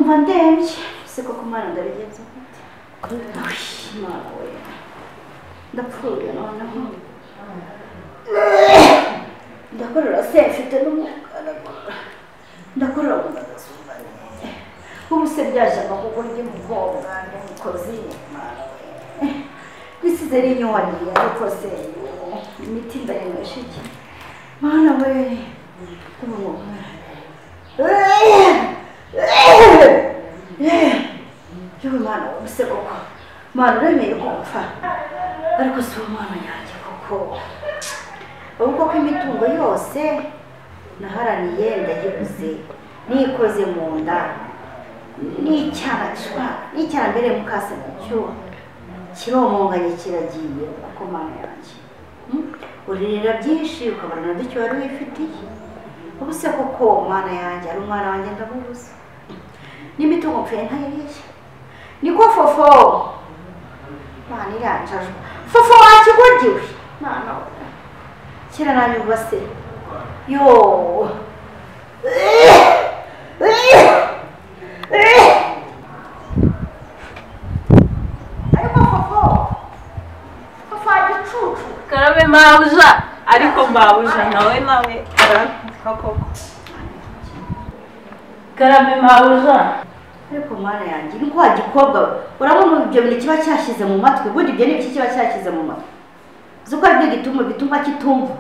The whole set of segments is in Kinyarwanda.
ndumva ndembye siko kumana ndabigenza mawe ndapfuye noneho ndakorera se mfite n'umugara ndakorera mudasubanye ubu se byaje amaguru y'umukobwa n'umukozi bisize ari inywanyi ariko se imiti ndayemeje iki mana we yewe mana ubuse koko mana uremeye gupfa ariko si umwana yanjye koko ubu koko imitungo yose naharaniye ndayibuze nikoze mu nda n'icyana mbere mukase nacyo kiromonganye kiragiye ako mana yanjye uririra byinshi ukabona n'icyo wari wifitiye ubu se koko mwana yanjye ari umwana wanjye ndabubuze n'imitungo mpfuye ntayiriye niko fofo mana iranjajwe fofo wakigoryiwe mana kera nanyumva se yo ariko fofo agicucu karame mabuja ariko mabuja nawe koko karame mabuja ariko mwana yanjye ni kwa gikobwa urabona ibyo bintu kiba cyashyize mu matwi ubundi ibyo ni iki kiba cyashyize mu matwi zuko ari byo bituma kitumva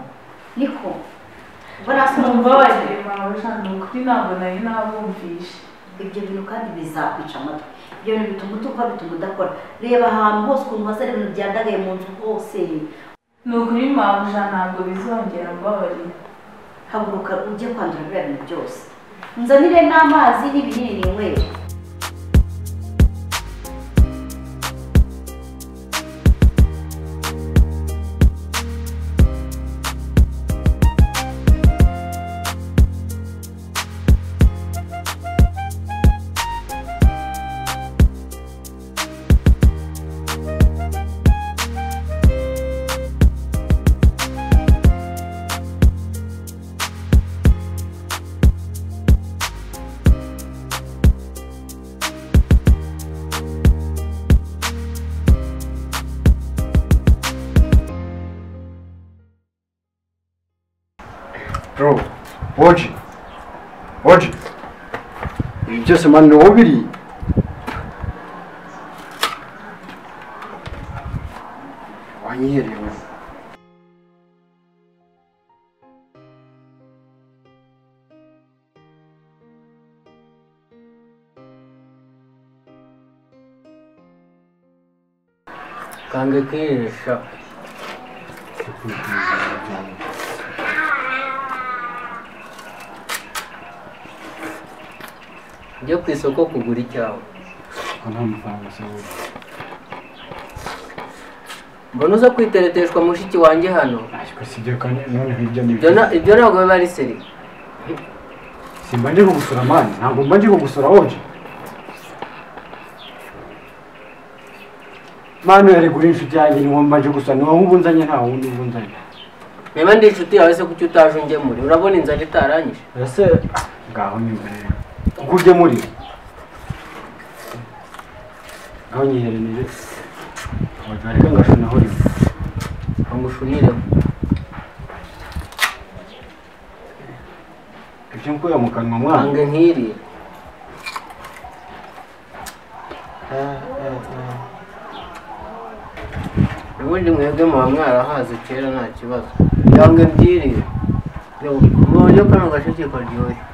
niko numva wagiye mabuja nukuri ntabwo nari nabumvishe ibyo bintu kandi bizakwica amatwi ibyo bintu bituma utumva bituma udakora reba ahantu hose ukuntu hasa ibintu byandagaye mu nzu hose nukuri mabuja ntabwo bizongera mbabarira haguruka ujye kwandura biriya bintu byose nzanire n'amazi n'ibinini ninywere Bro, Oji, ibi byose mani ni wowe biriye wanyiherewe kange kwiresha njya ku isoko kugura icyawe nta mafaranga asabwa mbona uza kwitereteshwa mushiki wanjye hano ariko sibyo kandi none hirya ni ibyo ntabwo biba ari seri simba ndi kugusura mani ntabwo mba ndi kugusura Oji mani yari kuri inshuti yanjye niwo mba ndi gusura niwo nk'ubunzanye nta wundi ubunzanye niba ndi inshuti yawe se kuki utaje ungemure urabona inzara itaranyije ese ngaho nyumva rero kuko ugemurira ngaho nyiherenire wagareka ngashunaho rimwe bamushunireho ibyo nkuye mu kanwa mwana kange nk'iriya ubundi mwebwe muba mwarahaze kera nta kibazo yange mbyiriye mubonye kano gasheke karyoshye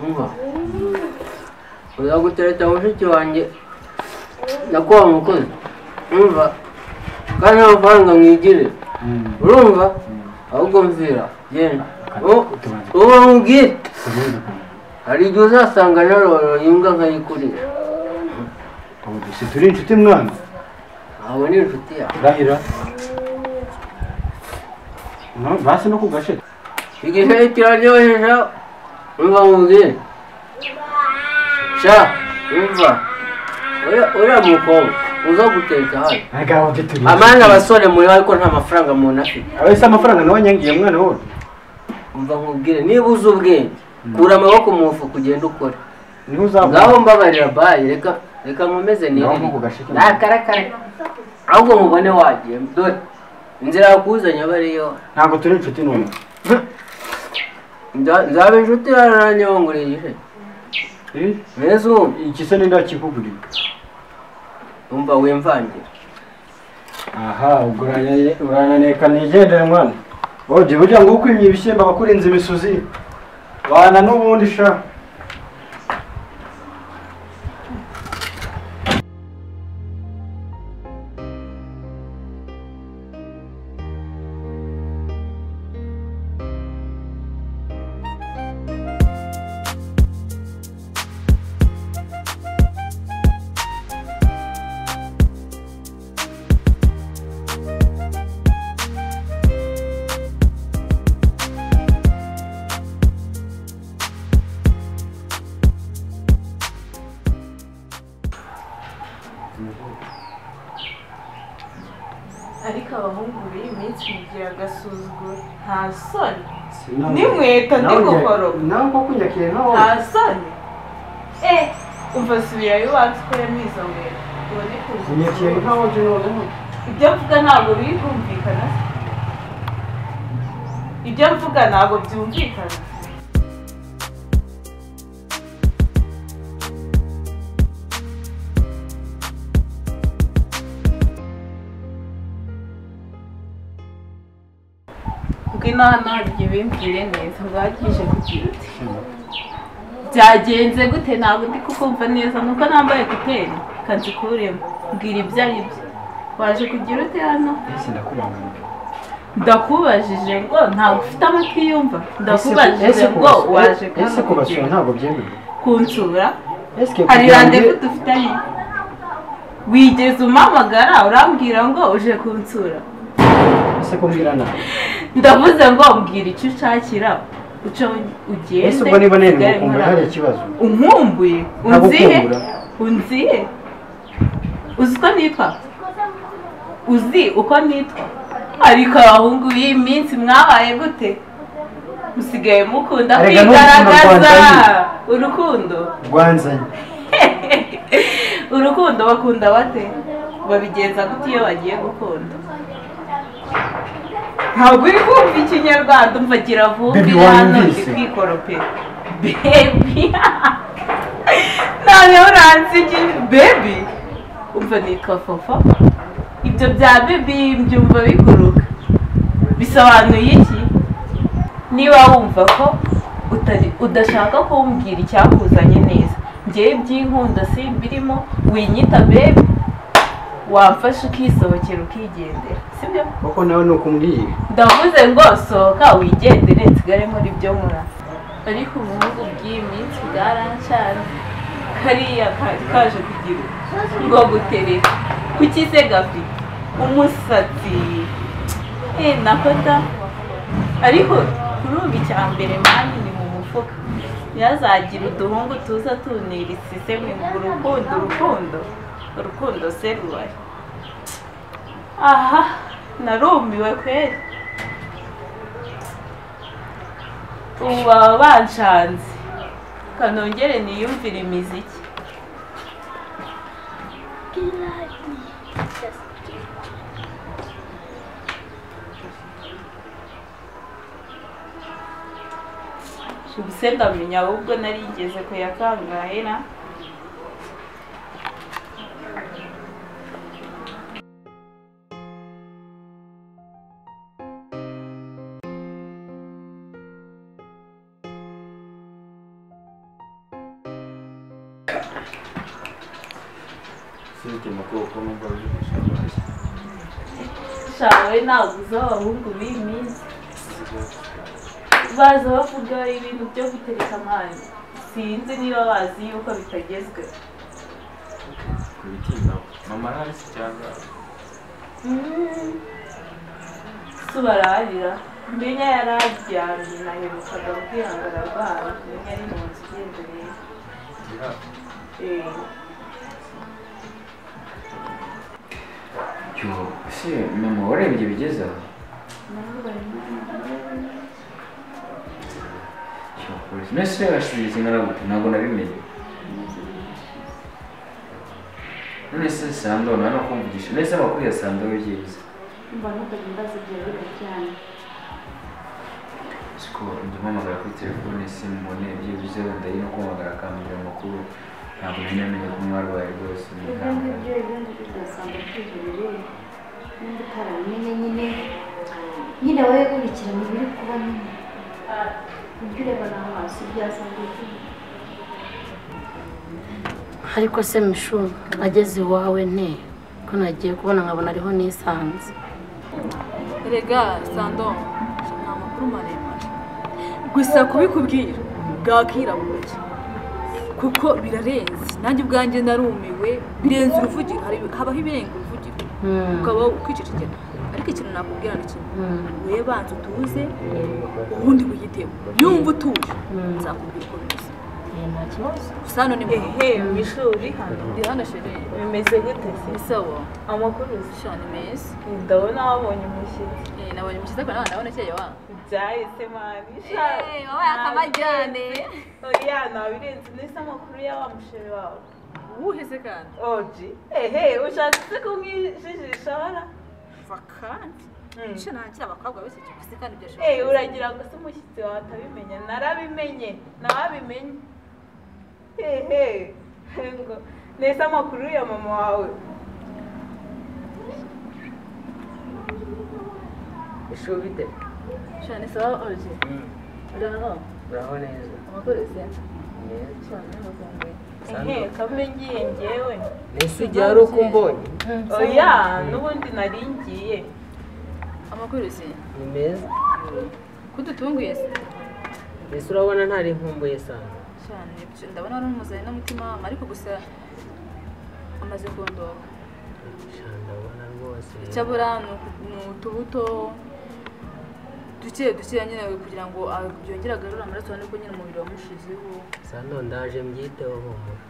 umva uzagutereta mushiki wanjye nakuwa mukozi umva kandi nta mafaranga mwigire urumva ahubwo mvira genda uba mubwire hari igihe uzasanga naroroye imbwa nkayikurira si turi inshuti mwana ntabwo ni inshuti yawe urahira basi no ku gasheke igisheke kiraryohesha umva mubwire sha umva uriya mukobwa uza guteka hano amana abasore muri ariko nta mafaranga umuntu afite ese amafaranga nawe nyangiye mwana wowe umva nkubwire niba uzi ubwenge kura amaboko mu mufuka ugenda ukora niho uzavuga ngaho mbabarira bayi reka nkomeze nirire nakarakare ahubwo mubone wagiye dore inzira yakuzanye abariyo ntabwo turi inshuti n'umwe nzabe inshuti yaranyongoreye neza iki se ninde wakikugurira umva wimvangira aha ubwo urananeka nigendere mwana oje burya ngo ukwimye ibishyimbo abakurinze imisuzi bana n'ubundi sha ariko abahungu b'iyi minsi bigira agasuzuguro nta soni n'inkweto ndi gukoroka nawe ko kunyakiye nkaho nta soni umva subirayo iwacu ukoremo izo nkweto ubone kunyakiye nkaho je noneho ibyo mvuga ntabwo biri kumvikana ibyo mvuga ntabwo byumvikana inama bimbwire neza bwagije kugira uti byagenze gute ntabwo ndi kukumva neza nuko nambaye kuteri kanzikuremo mbwira ibyo ari byo waje kugira ute hano ndakubajije ngo ntabwo ufite amatwi yumva ndakubajije ngo waje ese kubasura ntabwo byemewe kunsura hari randevu dufitanye wigeze umpamagara urambwira ngo uje kunsura ese kumbwira nawe ndavuze ngo mbwira icyo ushakira uco ugende ese ubwo niba nene mukumbuye hari ikibazo unkumbuye unzihe uzi uko nitwa uzi uko nitwa ariko abahungu b'iyi minsi mwabaye gute musigaye mukunda kwigaragaza urukundo rwanzanye urukundo bakunda bate babigenza gute iyo bagiye gukunda ntabwo uri kumva ikinyarwanda umva gira vuba hano ndi kwikoropera bebi noneho uransigiye bebi umva nitwa fofa ibyo bya bebi mbyumva biguruka bisobanuye iki niba wumva ko udashaka kumbwira icyakuzanye neza ngewe by'inkunda simbirimo winyita bebi wamfashe ukisohokera ukigendera sibyo kuko nawe ni ukumbwira ndavuze ngo sohoka wigendere nsigare muri byo nkora ariko ubuhungu bw'iyi minsi bwarancana kariya kaje kugira ngo gutereka kuki se gafite umusatsi nako da ariko kuri ubu icya mbere mani ni mu mufuka ntiyazagira uduhungu tuza tunira isiseme ngo urukundo se rubaye aha narumiwe kweri ubu baba banshanze kanongere niyumvire imiziki ubuse ndamenya ahubwo nari ngeze ku ya kangahe na shawe ntabwo uzi abahungu b'iyi minsi baza bavuga ibintu byo gutereka amazi sinzi niba bazi yuko bitagezweho kubitindaho mama arahari cyangwa subararira mbenya yararyamye naherukaga kubwira ngo ararwara mbenya ari mu nzu igendereye ese mama warebye bigeze aho polisi nese yashyize kingana gute ntabwo nabimenye none se Sando nano kumvugisha nese amakuru ya Sando y'ibyiza mba ntukagimbaza ibyo cyane siko ndumamagara kuri telefone simbone byibuze ndayi no kumagara akambwira amakuru ntabwo namenye ko mwarwaye rwose ibindi byasanga byihurire n'indi utarabimenye nyine wowe kurikirana ibiri kuba nyine ibyo ureba n'amaso byasanga ariko se mishu ageze iwawe nte ko nagiye kubona nkabona ariho nisanze Erega Sando nta makuru maremare gusa kubikubwira bwakirabura kuko birarenze nanjye ubwanjye narumiwe birenze uruvugiro habaho ibirenga uruvugiro ukaba ukicecekera ariko ikintu nakubwira ni kimwe wewe banza utuze ubundi wiyiteho yumva utuje nzakubwira uko bimeze nta kibazo gusa hano ni mishuri hano ndi hano shere bimeze gute se isawa amakuru shani meza ndabona wabonye umushyitsi nabonye umushyitsi ko nabona cyeye wa byahise mani wabaye akamajyane oya nabirenze nese amakuru ya wa mushere wawe uwuheze kandi oji ushatse kumwijijisha wara vakandi nshe nanjye abakobwa bose cyose kandi byashoboye uragira ngo se umushyitsi wawe atabimenya narabimenye nabimenye ngo nese amakuru ya mama wawe ishuri bite shani sawa oje uraho neza amakuru se neza kamengiye ngewe nese ujya hari uko umbonye oya n'ubundi nari ngiye amakuru se ni meza kudutunguye se nese urabona ntari nkumbuye sana shani ndabona ari umuzanye n'umutima ariko gusa amaze kundoka ndabona rwose icyabura ni utubuto duke nyine kugira ngo byongere agarure amaraso ariko nyine umubiri wamushizeho sano ndaje mbyiteho humura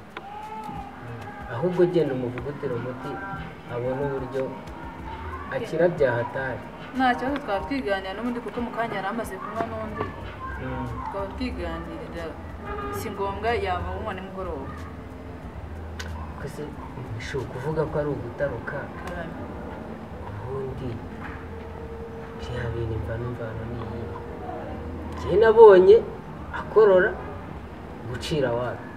ahubwo genda umuvugutire umuti abone uburyo akira byahatari nta kibazo twaba twiganira n'ubundi kuko mu kanya yari amaze kunywa n'undi twaba twiganirira si ngombwa yaba unywa nimugoroba kose bishoboka kuvuga ko ari ugutaruka ubundi bya bintu imvano n'iyi igihe nabonye akorora gucira wapi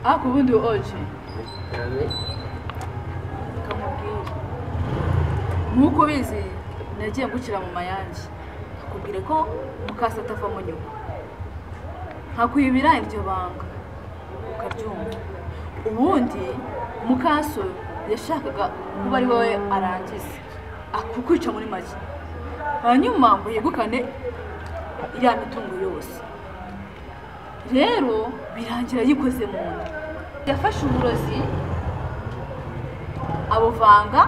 ariko ubundi oje kamubwira nk'uko bizi nagiye gukira mu mayange akubwire ko mukase atava mu nyuma nkakwibira iryo banga ukaryumva ubundi mukaso yashakaga kuba ari wowe arangiza akukwica muri make hanyuma ngo yegukane iriya mitungo yose rero birangira yikoze mu nda yafashe uburozi abuvanga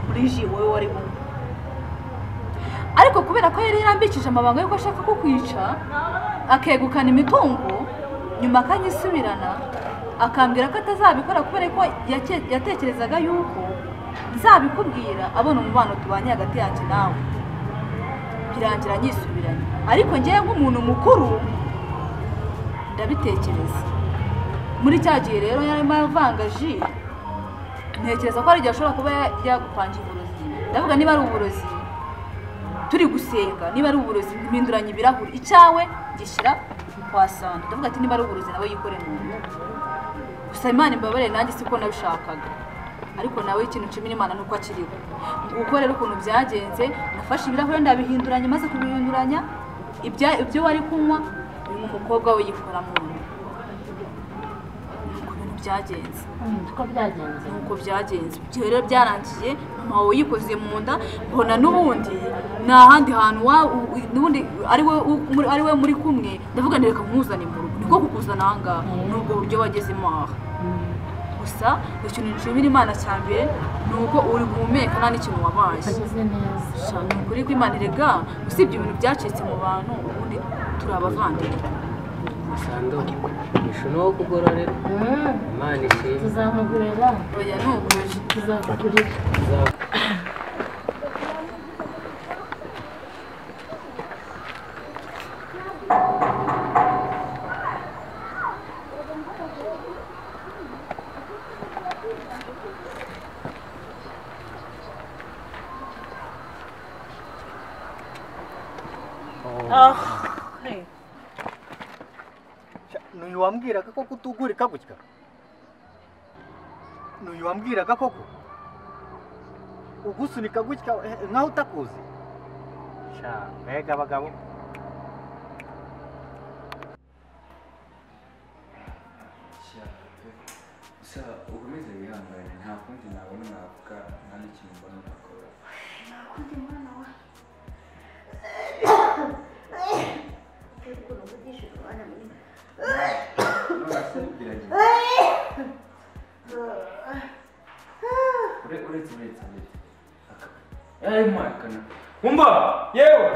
muri ji wowe wari bumwe ariko kubera ko yari yarambikije amabanga yuko ashaka kukwica akegukana imitungo nyuma akanyisubirana akambwira ko atazabikora kubera ko yatekerezaga yuko nzabikubwira abona umubano tubanye hagati yanjye nawe birangira nyisubiranye ariko ngewe nk'umuntu mukuru ndabitekereza muri cya gihe rero yarimo avanga ji ntekereza ko ari igihe ashobora kuba yagupangira uburozi ndavuga niba ari uburozi turi gusenga niba ari uburozi mpinduranye ibirahuri icyawe gishyira kwa Sando ndavuga ati niba ari uburozi nawe yikoreye mu nda gusa Imana imbabarire nanjye siko nabishakaga ariko nawe ikintu nshimira Imana nuko akiriho nguko rero ukuntu byagenze nafashe ibirahuri ndabihinduranya maze kubihinduranya ibyo wari kunywa uyu mukobwa we yikora mu nda nuko ibintu byagenze nuko byagenze ibyo rero byarangiye mama wawe yikoze mu nda mbona n'ubundi nta handi hantu n'ubundi ari we muri kumwe ndavuga ntireka kumuzana mu rugo niko kukuzana aha ngaha n'ubwo buryo wagezemo aha gusa ikintu nshimira Imana cya mbere ni uko uri guhumeka nta n'ikintu wabaye ni ukuri ko Imana irega usibye ibintu byacitse mu bantu ubundi turi abavandimwe Sando ishuno wo kugororera Imana ishimwe tuzamugurira oya nukuri tuzakugurira N'uyu wambwiraga ko kutugurika gutya? N'uyu wambwiraga koko ugusunika gutya nkaho utakuzi? Sha, mbega abagabo. Gusa ukomeze wihangane nta kundi nabona navuga nta n'ikintu mbona nakora. Nta kundi mwana wa ukuntu uvugisha umwana mwiza. Uretse mwakana umba yewe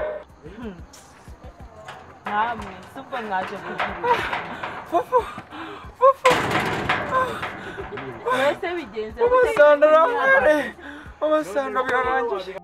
namwe suko mwaje kugira fufu mwese bigenze gute? Amasanda birarangiye.